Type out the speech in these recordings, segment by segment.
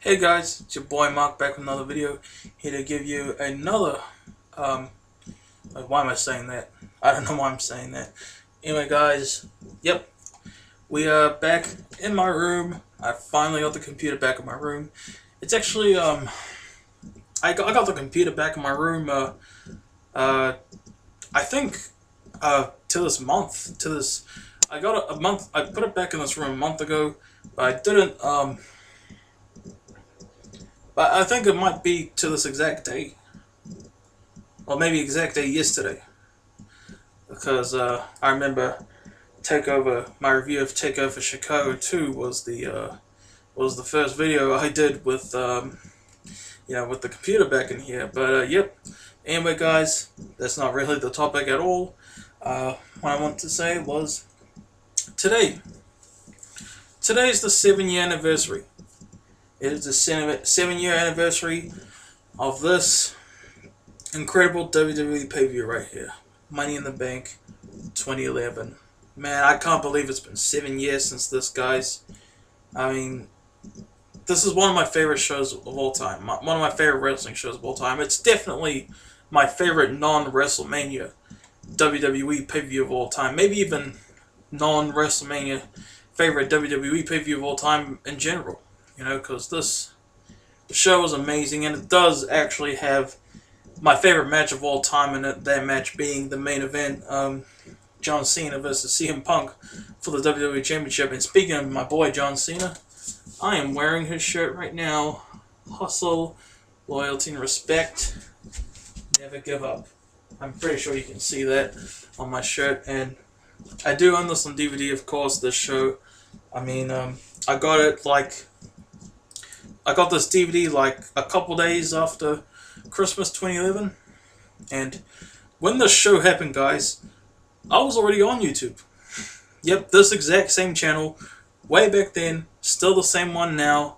Hey guys, it's your boy Mark back with another video, here to give you another, why am I saying that? I don't know why I'm saying that. Anyway guys, yep, we are back in my room. I finally got the computer back in my room. It's actually, I got the computer back in my room, I think, I got it a month, I put it back in this room a month ago, but I didn't, but I think it might be to this exact day. Or maybe exact day yesterday. Because I remember my review of Takeover Chicago 2 was the first video I did with with the computer back in here. But yep. Anyway guys, that's not really the topic at all. What I want to say was today. Today's the 7-year anniversary. It is the 7-year anniversary of this incredible WWE pay-per-view right here. Money in the Bank 2011. Man, I can't believe it's been 7 years since this, guys. I mean, this is one of my favorite shows of all time. One of my favorite wrestling shows of all time. It's definitely my favorite non-WrestleMania WWE pay-per-view of all time. Maybe even non-WrestleMania favorite WWE pay-per-view of all time in general. You know, because the show is amazing, and it does actually have my favorite match of all time in it, that match being the main event, John Cena versus CM Punk for the WWE Championship. And speaking of my boy John Cena, I am wearing his shirt right now. Hustle, loyalty, and respect. Never give up. I'm pretty sure you can see that on my shirt. And I do own this on DVD, of course, this show. I mean, I got this DVD like a couple days after Christmas 2011, and when this show happened, guys, I was already on YouTube. Yep, this exact same channel, way back then, still the same one now,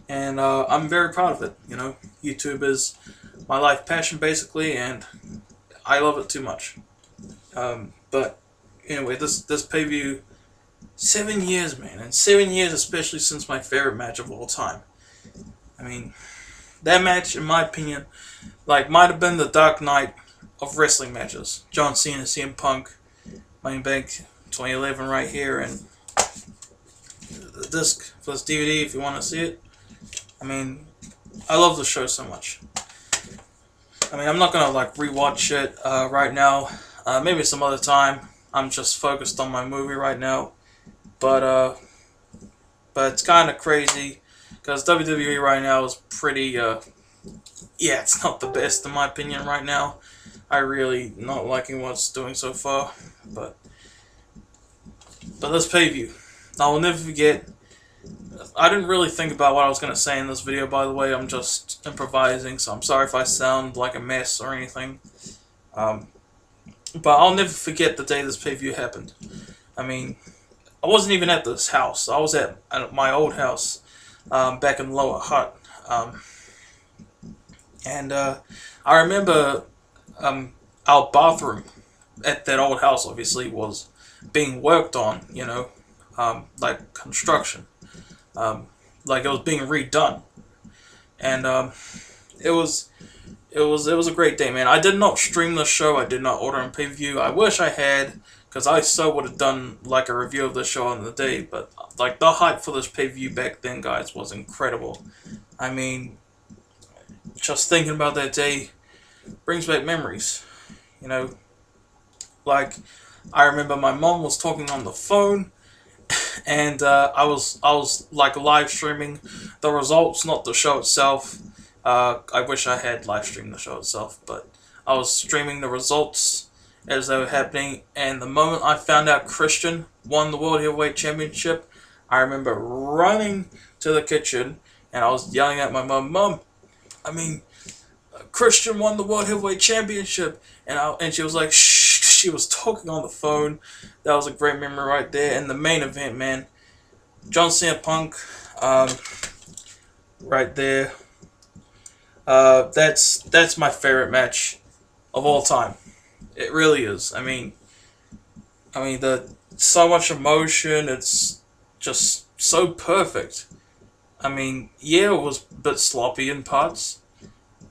and I'm very proud of it. You know, YouTube is my life passion, basically, and I love it too much. But anyway, this pay-per-view, 7 years, man, and 7 years, especially since my favorite match of all time. I mean, that match, in my opinion, might have been the Dark Knight of wrestling matches. John Cena, CM Punk, Money in the Bank 2011 right here, and the disc for this DVD if you want to see it. I mean, I love the show so much. I mean, I'm not gonna rewatch it right now. Maybe some other time. I'm just focused on my movie right now. But it's kind of crazy. Because WWE right now is pretty, yeah, it's not the best in my opinion right now. I really not liking what it's doing so far. But this pay-per-view, I will never forget. I didn't really think about what I was going to say in this video, by the way. I'm just improvising, so I'm sorry if I sound like a mess or anything. But I'll never forget the day this pay-per-view happened. I mean, I wasn't even at this house. I was at my old house. Back in Lower Hutt, and I remember our bathroom at that old house obviously was being worked on, you know, like construction, like it was being redone, and it was a great day, man. I did not stream the show. I did not order on pay-per-view. I wish I had, because I so would have done like a review of the show on the day, but like the hype for this pay-per-view back then, guys, was incredible. I mean, just thinking about that day brings back memories. You know, like I remember my mom was talking on the phone, and I was like live streaming the results, not the show itself. I wish I had live streamed the show itself, but I was streaming the results as they were happening, and the moment I found out Christian won the World Heavyweight Championship, I remember running to the kitchen, and I was yelling at my mom, "Mom, I mean, Christian won the World Heavyweight Championship," and she was like, "Shh," she was talking on the phone. That was a great memory right there. And the main event, man, John Cena Punk, right there. That's my favorite match of all time. It really is. I mean, so much emotion. It's just so perfect. I mean, yeah, it was a bit sloppy in parts,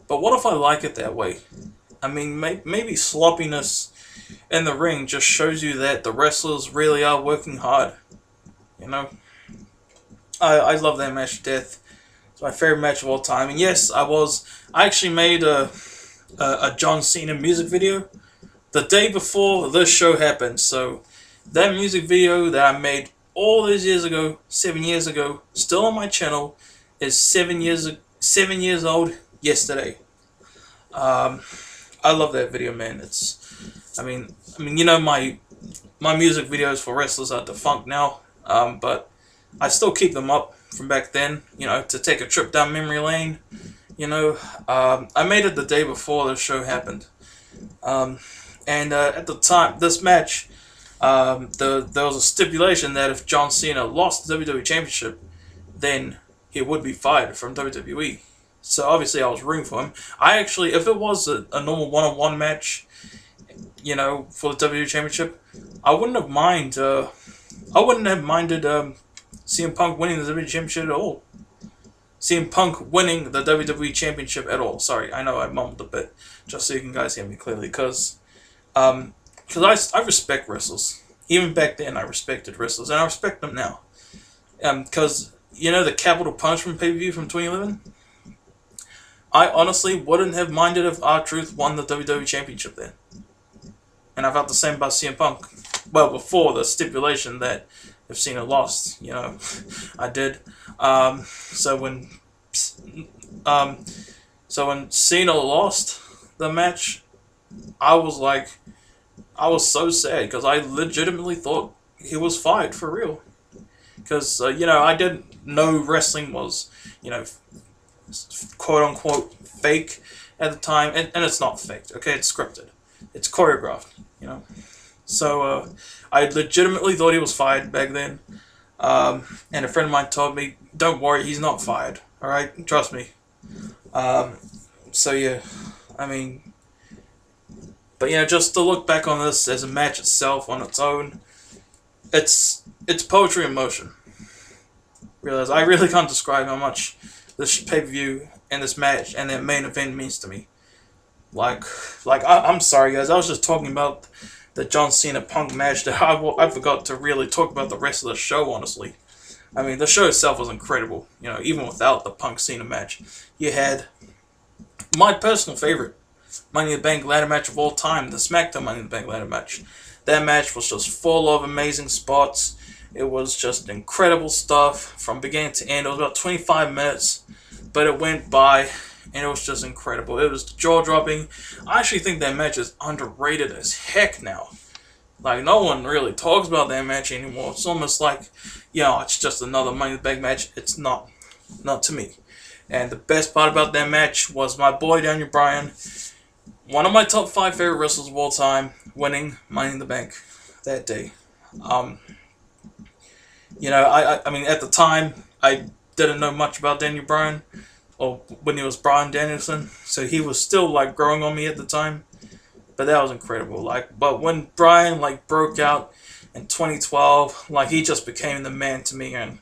but what if I like it that way? I mean, maybe sloppiness in the ring just shows you that the wrestlers really are working hard. You know, I love that match to death. It's my favorite match of all time. And yes, I actually made a John Cena music video the day before this show happened. So that music video that I made all those years ago, 7 years ago, still on my channel, is 7 years old yesterday. I love that video, man. You know, my music videos for wrestlers are defunct now, but I still keep them up from back then. You know, to take a trip down memory lane. You know, I made it the day before the show happened, and at the time, this match, there was a stipulation that if John Cena lost the WWE Championship, then he would be fired from WWE. So obviously I was rooting for him. I actually, if it was a normal one-on-one match, you know, for the WWE Championship, I wouldn't have minded CM Punk winning the WWE Championship at all. CM Punk winning the WWE Championship at all. Sorry, I know I mumbled a bit, just so you can guys hear me clearly, because I respect wrestlers. Even back then, I respected wrestlers, and I respect them now. Because, you know, the Capital Punishment pay-per-view from 2011? I honestly wouldn't have minded if R-Truth won the WWE Championship then. And I felt the same about CM Punk. Well, before the stipulation that if Cena lost, you know, I did. So when Cena lost the match, I was so sad, because I legitimately thought he was fired for real. Because, you know, I didn't know wrestling was, you know, quote-unquote fake at the time. And it's not fake, okay? It's scripted. It's choreographed, you know? So, I legitimately thought he was fired back then. And a friend of mine told me, don't worry, he's not fired, alright? Trust me. So, yeah, I mean... But, you know, just to look back on this as a match itself on its own, it's poetry in motion. Realize I really can't describe how much this pay-per-view and this match and that main event means to me. I'm sorry, guys. I was just talking about the John Cena Punk match that I forgot to really talk about the rest of the show, honestly. I mean, the show itself was incredible. You know, even without the Punk Cena match. You had my personal favorite Money in the Bank ladder match of all time, the SmackDown Money in the Bank ladder match. That match was just full of amazing spots. It was just incredible stuff from beginning to end. It was about 25 minutes, but it went by, and it was just incredible. It was jaw-dropping. I actually think that match is underrated as heck now. Like, no one really talks about that match anymore. It's almost like, you know, it's just another Money in the Bank match. It's not. Not to me. And the best part about that match was my boy Daniel Bryan, one of my top 5 favorite wrestlers of all time, winning Money in the Bank that day. You know, I mean, at the time, I didn't know much about Daniel Bryan, or when he was Bryan Danielson, so he was still, like, growing on me at the time, but that was incredible. Like, but when Bryan, like, broke out in 2012, like, he just became the man to me, and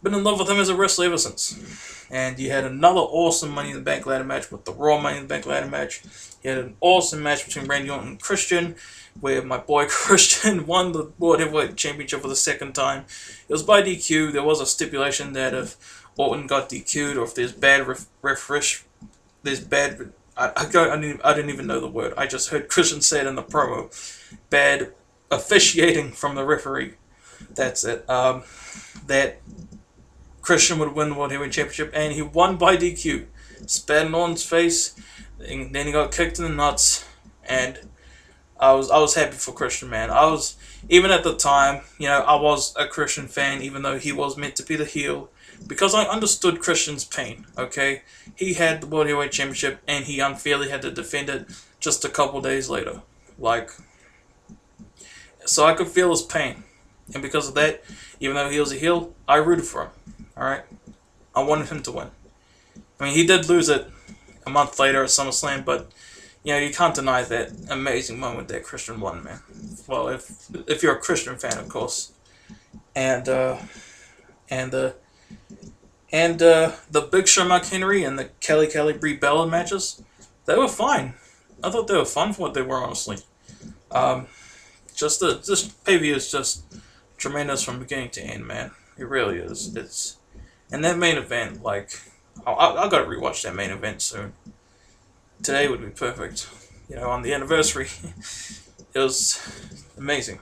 been in love with him as a wrestler ever since. And you had another awesome Money in the Bank ladder match with the Raw Money in the Bank ladder match. You had an awesome match between Randy Orton and Christian, where my boy Christian won the World Heavyweight Championship for the second time. It was by DQ. There was a stipulation that if Orton got DQ'd, or if there's bad I didn't even know the word. I just heard Christian say it in the promo. Bad officiating from the referee. That's it. That Christian would win the World Heavyweight Championship, and he won by DQ. Spat in Orton's face, and then he got kicked in the nuts, and I was happy for Christian, man. I was, even at the time, you know, I was a Christian fan, even though he was meant to be the heel, because I understood Christian's pain, okay? He had the World Heavyweight Championship, and he unfairly had to defend it just a couple days later. Like, so I could feel his pain. And because of that, even though he was a heel, I rooted for him, alright? I wanted him to win. I mean, he did lose it a month later at SummerSlam, but, you know, you can't deny that amazing moment that Christian won, man. Well, if you're a Christian fan, of course. And And the Big Show Mark Henry and the Kelly Brie Bella matches, they were fine. I thought they were fun for what they were, honestly. Um, this pay per view is just tremendous from beginning to end, man. It really is. It's and that main event, like, I gotta rewatch that main event soon. Today would be perfect. You know, on the anniversary, it was amazing.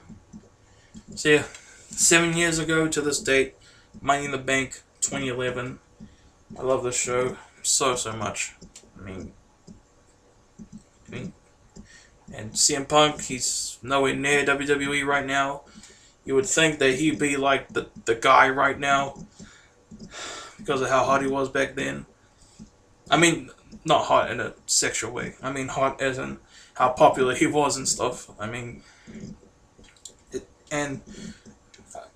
So yeah, 7 years ago to this date, Money in the Bank 2011. I love this show so much. I mean, and CM Punk, he's nowhere near WWE right now. You would think that he'd be like the guy right now because of how hot he was back then. I mean, not hot in a sexual way. I mean hot as in how popular he was and stuff. I mean, and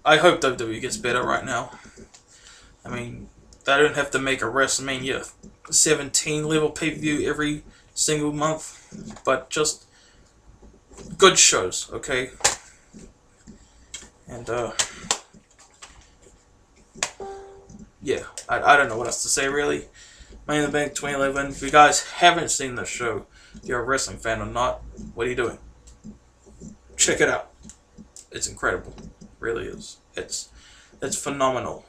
I hope WWE gets better right now. I mean, they don't have to make a WrestleMania 17 level pay-per-view every single month, but just good shows, okay? And yeah, I don't know what else to say really. Money in the Bank 2011. If you guys haven't seen the show, if you're a wrestling fan or not, what are you doing? Check it out. It's incredible. It really is. It's phenomenal.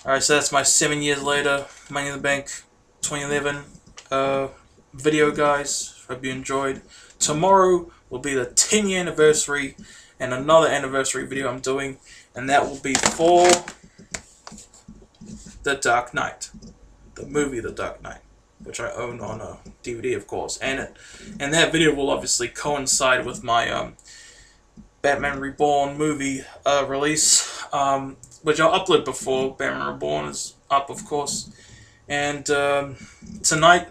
Alright, so that's my 7 years later, Money in the Bank 2011 video, guys. Hope you enjoyed. Tomorrow will be the 10-year anniversary and another anniversary video I'm doing, and that will be for The Dark Knight, the movie The Dark Knight, which I own on a DVD, of course, and that video will obviously coincide with my Batman Reborn movie release, which I'll upload before Batman Reborn is up, of course. And tonight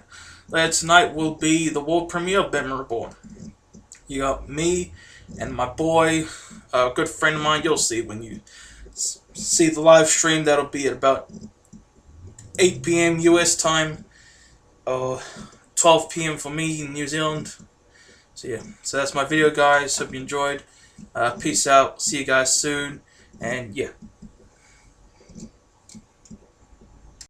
will be the world premiere of Batman Reborn. You got me and my boy, a good friend of mine. You'll see when you see the live stream. That'll be at about 8 p.m. US time, 12 p.m. for me in New Zealand. So yeah, so that's my video, guys. Hope you enjoyed. Peace out. See you guys soon. And yeah.